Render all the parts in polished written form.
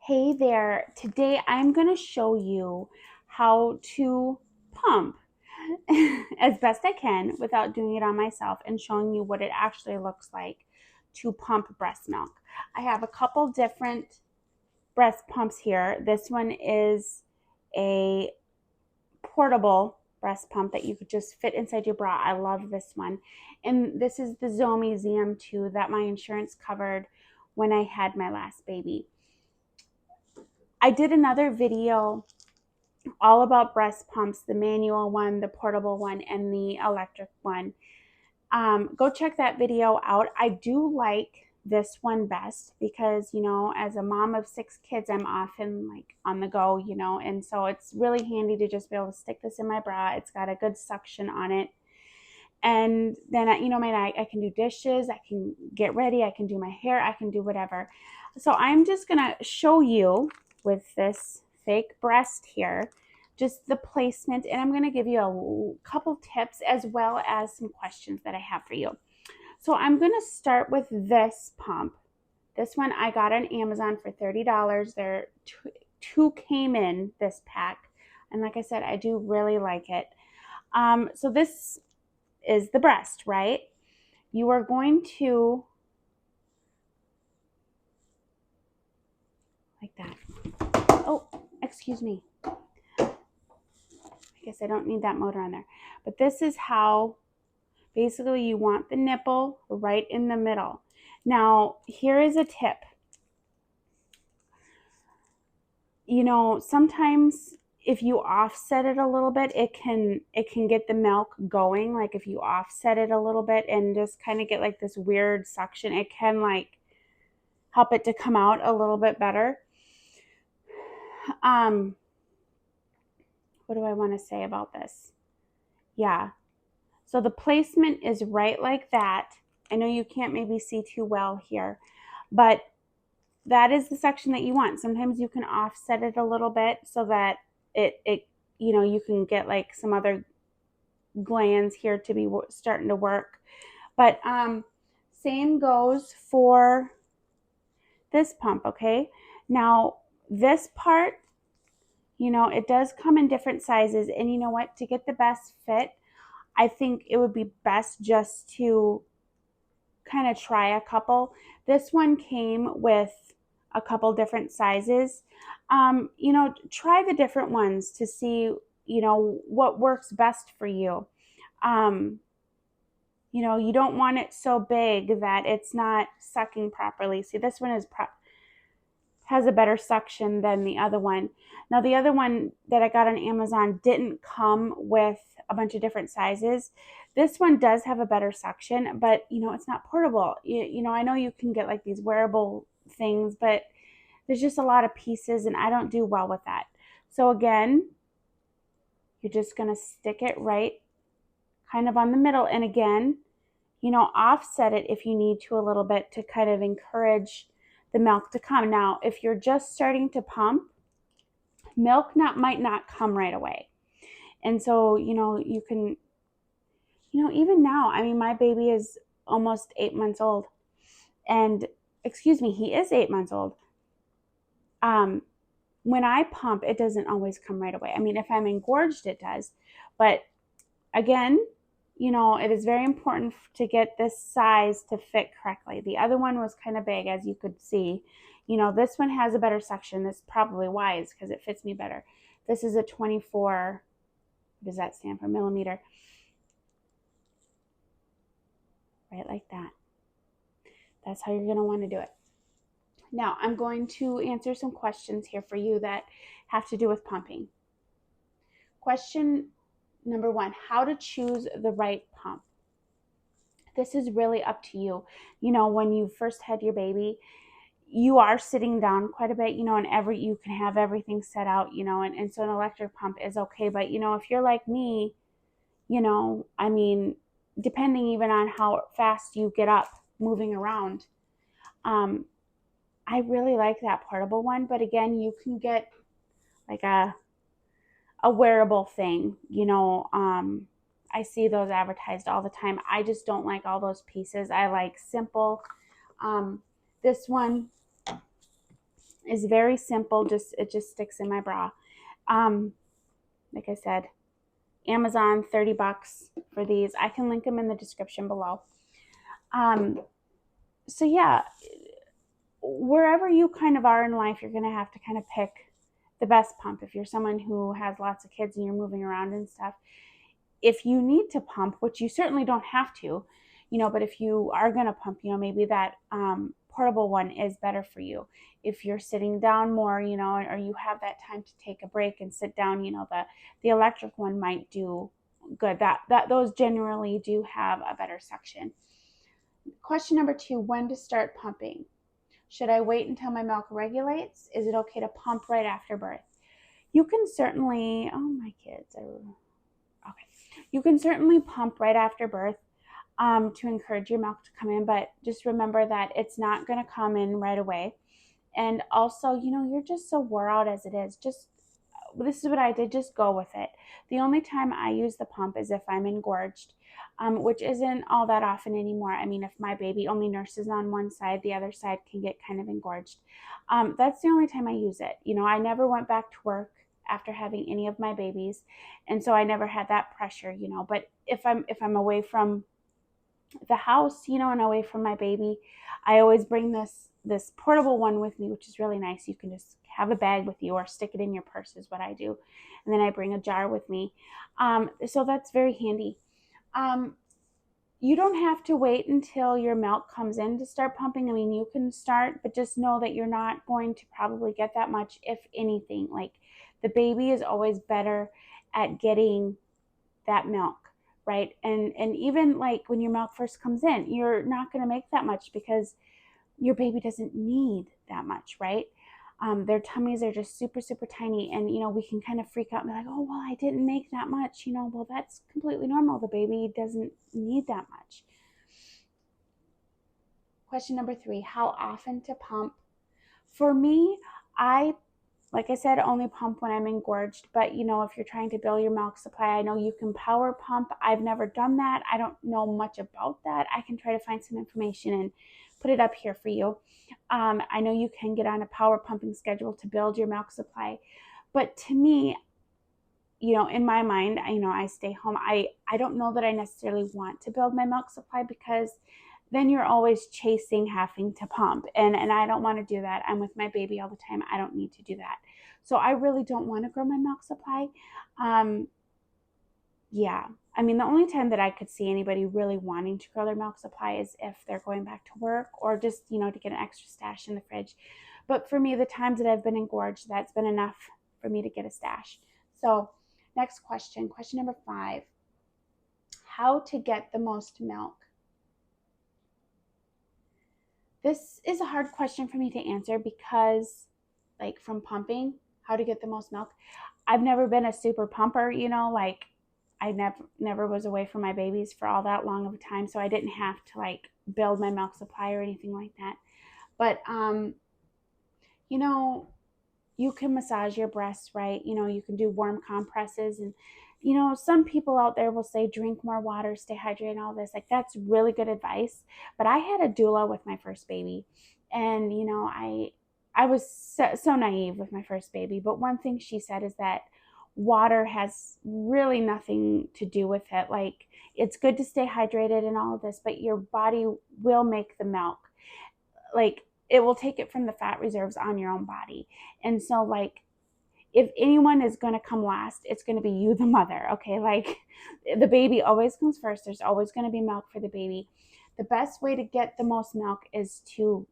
Hey there, today I'm going to show you how to pump as best I can without doing it on myself and showing you what it actually looks like to pump breast milk. I have a couple different breast pumps here. This one is a portable breast pump that you could just fit inside your bra. I love this one. And this is the Zomi ZM2 that my insurance covered when I had my last baby. I did another video all about breast pumps, the manual one, the portable one, and the electric one. Go check that video out. I do like this one best because, as a mom of 6 kids, I'm often like on the go, and so it's really handy to just be able to stick this in my bra. It's got a good suction on it. And then, I can do dishes, I can get ready, I can do my hair, I can do whatever. So I'm just going to show you with this fake breast here, just the placement, and I'm going to give you a couple tips as well as some questions that I have for you. So I'm going to start with this pump. This one I got on Amazon for $30. There two came in this pack. And like I said, I do really like it. So this is the breast, right? You are going to, like that. Oh, excuse me. I guess I don't need that motor on there. But this is how, basically, you want the nipple right in the middle. Now, here is a tip. Sometimes if you offset it a little bit, it can get the milk going. Like if you offset it a little bit and just kind of get like this weird suction, it can like help it to come out a little bit better. What do I want to say about this? Yeah. So the placement is right like that. I know you can't maybe see too well here, but that is the section that you want. Sometimes you can offset it a little bit so that it you can get like some other glands here to be starting to work. But same goes for this pump, okay? Now, this part, it does come in different sizes. And you know what? To get the best fit, I think it would be best just to kind of try a couple. This one came with a couple different sizes. Try the different ones to see, what works best for you. You don't want it so big that it's not sucking properly. See, this one has a better suction than the other one. Now, the other one that I got on Amazon didn't come with a bunch of different sizes. This one does have a better suction, but it's not portable. I know you can get like these wearable things, but there's just a lot of pieces and I don't do well with that. So again, you're just going to stick it right kind of on the middle. And again, offset it if you need to a little bit to kind of encourage the milk to come. Now, if you're just starting to pump, milk might not come right away. And so, you can, even now, I mean, my baby is almost 8 months old. And excuse me, he is 8 months old. When I pump, it doesn't always come right away. I mean, if I'm engorged, it does. But again, it is very important to get this size to fit correctly. The other one was kind of big, as you could see. This one has a better suction. That's probably why, is because it fits me better. This is a 24, what does that stand for, millimeter? Right like that. That's how you're going to want to do it. Now, I'm going to answer some questions here for you that have to do with pumping. Question number 1, how to choose the right pump. This is really up to you. When you first had your baby, you are sitting down quite a bit, and you can have everything set out, and so an electric pump is okay. But, if you're like me, I mean, depending even on how fast you get up moving around, I really like that portable one. But again, you can get like a wearable thing, I see those advertised all the time. I just don't like all those pieces. I like simple. This one is very simple. It just sticks in my bra. Um, like I said, Amazon, 30 bucks for these. I can link them in the description below. Um, so yeah, wherever you kind of are in life, you're going to have to kind of pick the best pump. If you're someone who has lots of kids and you're moving around and stuff, if you need to pump, which you certainly don't have to, but if you are going to pump, maybe that portable one is better for you. If you're sitting down more, or you have that time to take a break and sit down, the electric one might do good. That those generally do have a better suction. Question number 2, when to start pumping? Should I wait until my milk regulates? Is it okay to pump right after birth? You can certainly, oh, my kids are, okay. You can certainly pump right after birth to encourage your milk to come in, but just remember that it's not going to come in right away. And also, you're just so wore out as it is. This is what I did, just go with it. The only time I use the pump is if I'm engorged, which isn't all that often anymore. I mean, if my baby only nurses on one side, the other side can get kind of engorged. That's the only time I use it. I never went back to work after having any of my babies, and so I never had that pressure. But if I'm away from the house, and away from my baby, I always bring this portable one with me, which is really nice. You can just have a bag with you or stick it in your purse is what I do. And then I bring a jar with me. So that's very handy. You don't have to wait until your milk comes in to start pumping. I mean, you can start, but just know that you're not going to probably get that much, if anything. Like, the baby is always better at getting that milk, right? And even like when your milk first comes in, you're not going to make that much because your baby doesn't need that much, right? Their tummies are just super, super tiny, and we can kind of freak out and be like, oh, well, I didn't make that much. Well, that's completely normal. The baby doesn't need that much. Question number 3, how often to pump? For me, I like I said, only pump when I'm engorged. But if you're trying to build your milk supply, I know you can power pump. I've never done that. I don't know much about that. I can try to find some information and put it up here for you. I know you can get on a power pumping schedule to build your milk supply. But to me, in my mind, I stay home. I don't know that I necessarily want to build my milk supply, because then you're always chasing having to pump. And I don't want to do that. I'm with my baby all the time. I don't need to do that. So I really don't want to grow my milk supply. Yeah. I mean, the only time that I could see anybody really wanting to grow their milk supply is if they're going back to work, or just, to get an extra stash in the fridge. But for me, the times that I've been engorged, that's been enough for me to get a stash. So next question number 5, how to get the most milk? This is a hard question for me to answer because, like, from pumping, how to get the most milk, I've never been a super pumper, like, I never was away from my babies for all that long of a time, so I didn't have to like build my milk supply or anything like that. But you know, you can massage your breasts, right? You can do warm compresses, and some people out there will say drink more water, stay hydrated, and all this. Like, that's really good advice. But I had a doula with my first baby, and I was so naive with my first baby. But one thing she said is that water has really nothing to do with it. Like, it's good to stay hydrated and all of this, but your body will make the milk. Like, it will take it from the fat reserves on your own body. And so, like, if anyone is going to come last, it's going to be you, the mother. Okay, like, the baby always comes first. There's always going to be milk for the baby. The best way to get the most milk is to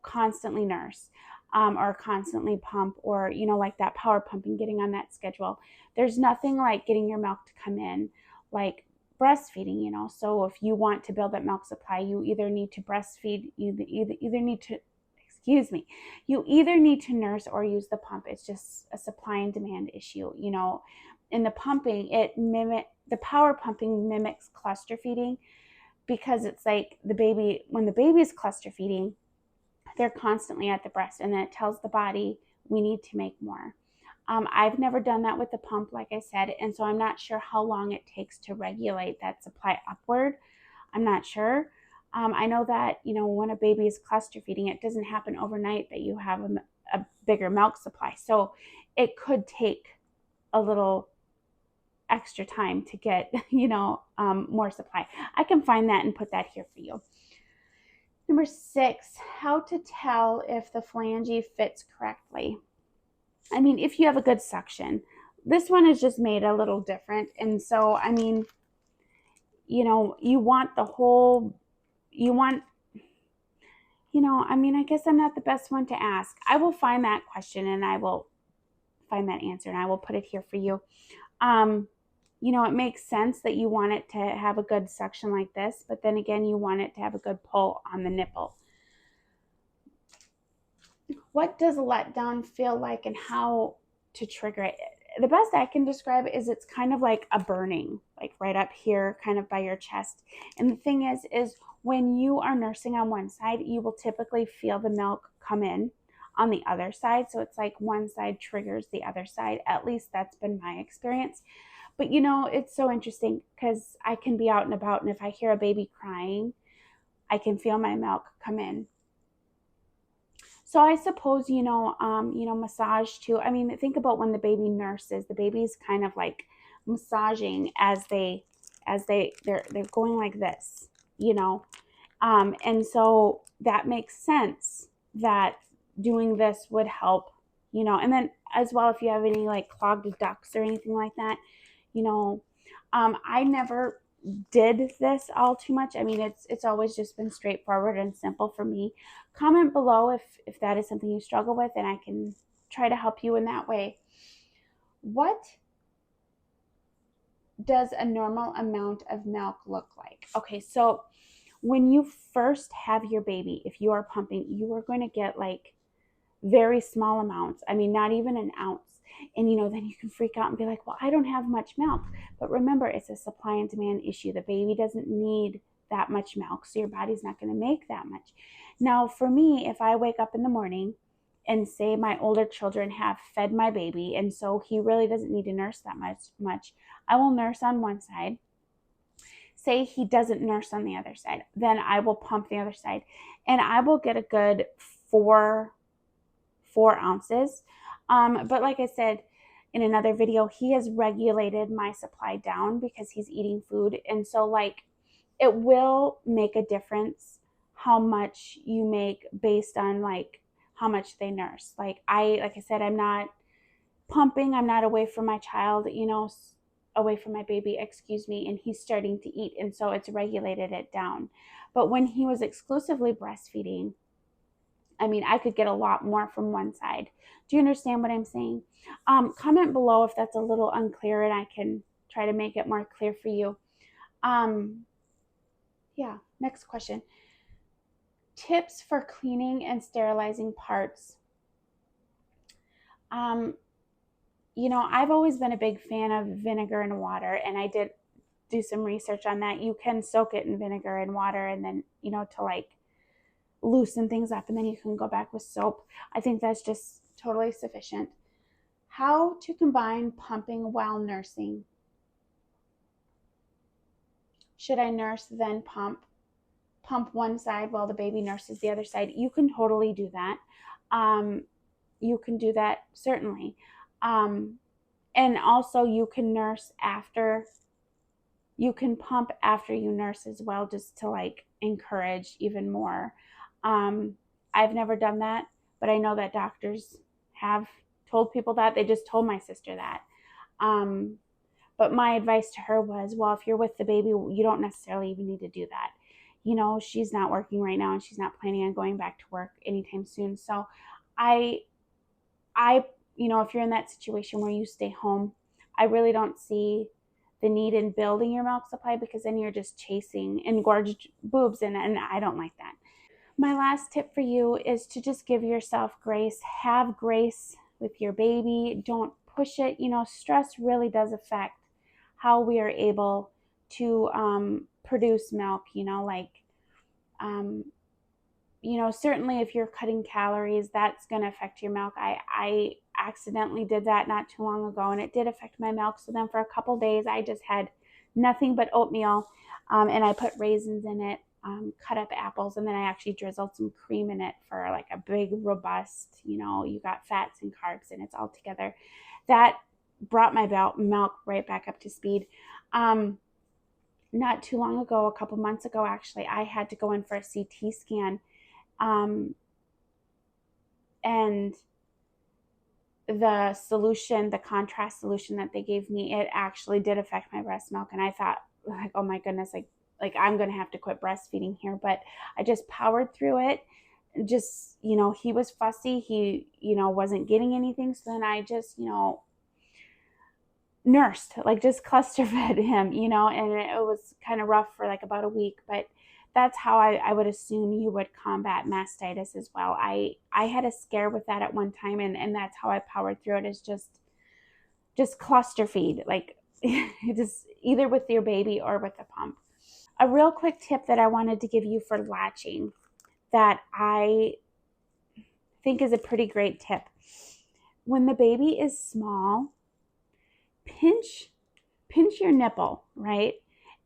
constantly nurse, or constantly pump, or like that power pumping, getting on that schedule. There's nothing like getting your milk to come in like breastfeeding. So if you want to build that milk supply, you either need to breastfeed, either need to, excuse me, you either need to nurse or use the pump. It's just a supply and demand issue. In the pumping, the power pumping mimics cluster feeding, because it's like when the baby is cluster feeding, they're constantly at the breast, and then it tells the body we need to make more. I've never done that with the pump, like I said, and so I'm not sure how long it takes to regulate that supply upward. I'm not sure. I know that, when a baby is cluster feeding, it doesn't happen overnight that you have a bigger milk supply. So it could take a little extra time to get, more supply. I can find that and put that here for you. Number 6, how to tell if the flange fits correctly. I mean, if you have a good suction, this one is just made a little different. And so, I mean, you want the whole, you want, I mean, I guess I'm not the best one to ask. I will find that question and I will find that answer and I will put it here for you. It makes sense that you want it to have a good suction like this, but then again, you want it to have a good pull on the nipple. What does a letdown feel like and how to trigger it? The best I can describe it is it's kind of like a burning, like right up here, kind of by your chest. And the thing is when you are nursing on one side, you will typically feel the milk come in on the other side. So it's like one side triggers the other side. At least that's been my experience. But it's so interesting because I can be out and about, and if I hear a baby crying, I can feel my milk come in. So I suppose, massage too. I mean, think about when the baby nurses, the baby's kind of like massaging they're going like this, and so that makes sense that doing this would help, and then as well, if you have any like clogged ducts or anything like that, I never did this all too much. I mean, it's always just been straightforward and simple for me. Comment below if that is something you struggle with, and I can try to help you in that way. What does a normal amount of milk look like? Okay, so when you first have your baby, if you are pumping, you are going to get like very small amounts. I mean, not even an ounce. And then you can freak out and be like, well, I don't have much milk. But remember, it's a supply and demand issue. The baby doesn't need that much milk, so your body's not going to make that much. Now, for me, if I wake up in the morning and say my older children have fed my baby, and so he really doesn't need to nurse that much, I will nurse on one side. Say he doesn't nurse on the other side, then I will pump the other side, and I will get a good 4 ounces. But like I said in another video, he has regulated my supply down because he's eating food. And so like it will make a difference how much you make based on like how much they nurse. Like I said, I'm not pumping, I'm not away from my child, away from my baby, excuse me, and he's starting to eat. And so it's regulated it down. But when he was exclusively breastfeeding, I mean, I could get a lot more from one side. Do you understand what I'm saying? Comment below if that's a little unclear and I can try to make it more clear for you. Yeah, next question. Tips for cleaning and sterilizing parts. I've always been a big fan of vinegar and water, and I did do some research on that. You can soak it in vinegar and water and then, to like loosen things up, and then you can go back with soap. I think that's just totally sufficient. How to combine pumping while nursing. Should I nurse then pump? Pump one side while the baby nurses the other side. You can totally do that. You can do that, certainly. And also you can nurse after, you can pump after you nurse as well, just to like encourage even more. I've never done that, but I know that doctors have told people that. They just told my sister that. But my advice to her was, well, if you're with the baby, you don't necessarily even need to do that. She's not working right now and she's not planning on going back to work anytime soon. So I, if you're in that situation where you stay home, I really don't see the need in building your milk supply, because then you're just chasing engorged boobs, and I don't like that. My last tip for you is to just give yourself grace. Have grace with your baby. Don't push it. Stress really does affect how we are able to produce milk. Certainly if you're cutting calories, that's going to affect your milk. I accidentally did that not too long ago, and it did affect my milk. So then for a couple days, I just had nothing but oatmeal, and I put raisins in it. cut up apples, and then I actually drizzled some cream in it for like a big, robust, you got fats and carbs and it's all together. That brought my milk right back up to speed. Not too long ago, a couple months ago, actually, I had to go in for a CT scan. Um, and the contrast solution that they gave me, it actually did affect my breast milk. And I thought, like, oh my goodness, like I'm going to have to quit breastfeeding here. But I just powered through it. Just, he was fussy. He, wasn't getting anything. So then I just, nursed, like just cluster fed him, and it was kind of rough for like about a week, but that's how I would assume you would combat mastitis as well. I had a scare with that at one time, and that's how I powered through it, is just cluster feed, like just either with your baby or with the pump. A real quick tip that I wanted to give you for latching that I think is a pretty great tip. When the baby is small, pinch your nipple, right?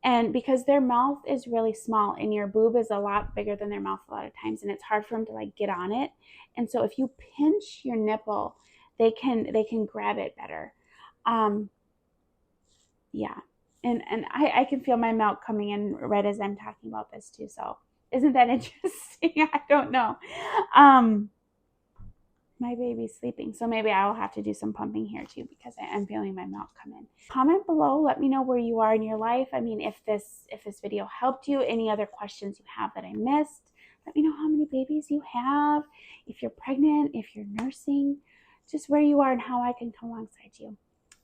And because their mouth is really small and your boob is a lot bigger than their mouth a lot of times, and it's hard for them to like get on it. And so if you pinch your nipple, they can grab it better. Um, yeah. And I can feel my milk coming in right as I'm talking about this too. So isn't that interesting? I don't know. Um, my baby's sleeping, so maybe I will have to do some pumping here too, because I'm feeling my milk come in. Comment below, let me know where you are in your life. I mean, if this video helped you, any other questions you have that I missed, let me know how many babies you have, if you're pregnant, if you're nursing, just where you are and how I can come alongside you.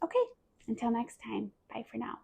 Okay, until next time, bye for now.